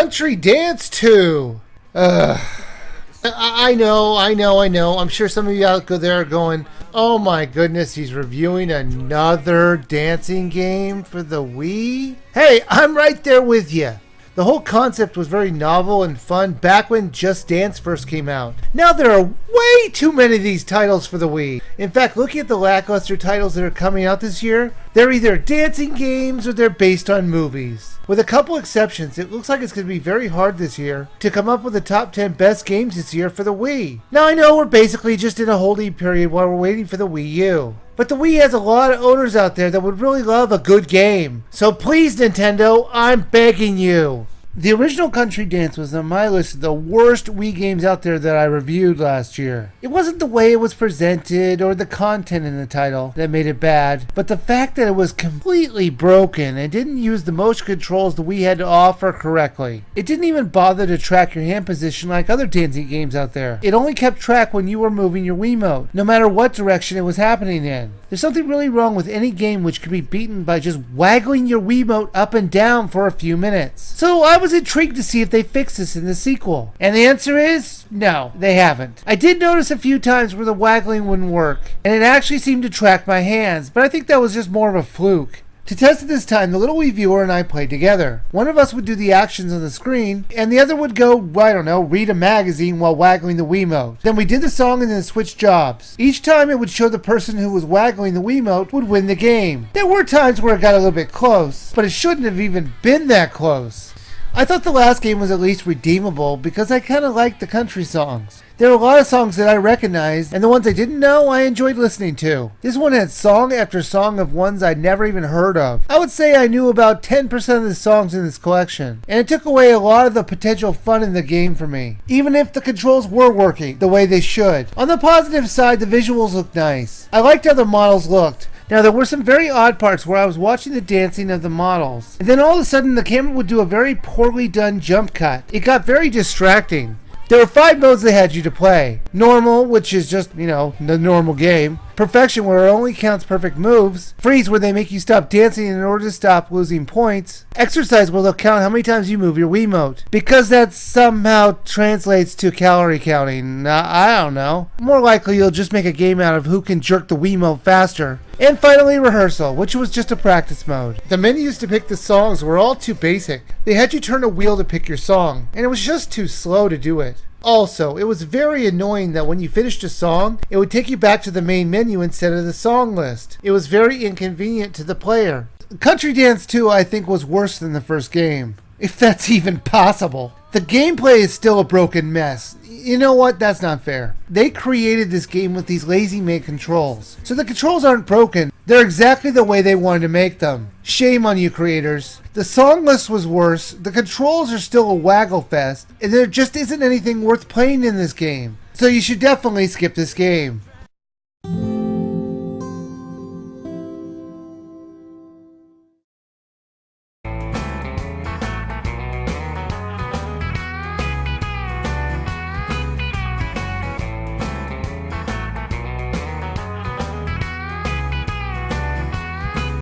Country Dance 2. I know. I'm sure some of you out there are going, oh my goodness, he's reviewing another dancing game for the Wii? Hey, I'm right there with you. The whole concept was very novel and fun back when Just Dance first came out. Now there are way too many of these titles for the Wii. In fact, looking at the lackluster titles that are coming out this year, they're either dancing games or they're based on movies. With a couple exceptions, it looks like it's going to be very hard this year to come up with the top 10 best games this year for the Wii. Now I know we're basically just in a holding period while we're waiting for the Wii U. But the Wii has a lot of owners out there that would really love a good game. So please, Nintendo, I'm begging you. The original Country Dance was on my list of the worst Wii games out there that I reviewed last year. It wasn't the way it was presented or the content in the title that made it bad, but the fact that it was completely broken and didn't use the motion controls the Wii had to offer correctly. It didn't even bother to track your hand position like other dancing games out there. It only kept track when you were moving your Wiimote, no matter what direction it was happening in. There's something really wrong with any game which can be beaten by just waggling your Wiimote up and down for a few minutes. So I was intrigued to see if they fix this in the sequel. And the answer is, no, they haven't. I did notice a few times where the waggling wouldn't work, and it actually seemed to track my hands, but I think that was just more of a fluke. To test it this time, the little Wii viewer and I played together. One of us would do the actions on the screen, and the other would go, read a magazine while waggling the Wiimote. Then we did the song and then switched jobs. Each time it would show the person who was waggling the Wiimote would win the game. There were times where it got a little bit close, but it shouldn't have even been that close. I thought the last game was at least redeemable because I kind of liked the country songs. There are a lot of songs that I recognized, and the ones I didn't know I enjoyed listening to. This one had song after song of ones I'd never even heard of. I would say I knew about 10% of the songs in this collection, and it took away a lot of the potential fun in the game for me, even if the controls were working the way they should. On the positive side, the visuals looked nice. I liked how the models looked. Now, there were some very odd parts where I was watching the dancing of the models, and then all of a sudden the camera would do a very poorly done jump cut. It got very distracting. There were 5 modes they had you to play. Normal, which is just, the normal game. Perfection, where it only counts perfect moves. Freeze, where they make you stop dancing in order to stop losing points. Exercise, where they'll count how many times you move your Wiimote. Because that somehow translates to calorie counting. I don't know. More likely you'll just make a game out of who can jerk the Wiimote faster. And finally, Rehearsal, which was just a practice mode. The menus to pick the songs were all too basic. They had you turn a wheel to pick your song, and it was just too slow to do it. Also, it was very annoying that when you finished a song, it would take you back to the main menu instead of the song list. It was very inconvenient to the player. Country Dance 2, I think, was worse than the first game, if that's even possible. The gameplay is still a broken mess. You know what? That's not fair. They created this game with these lazy-made controls. So the controls aren't broken. They're exactly the way they wanted to make them. Shame on you, creators. The song list was worse, the controls are still a waggle fest, and there just isn't anything worth playing in this game. So you should definitely skip this game.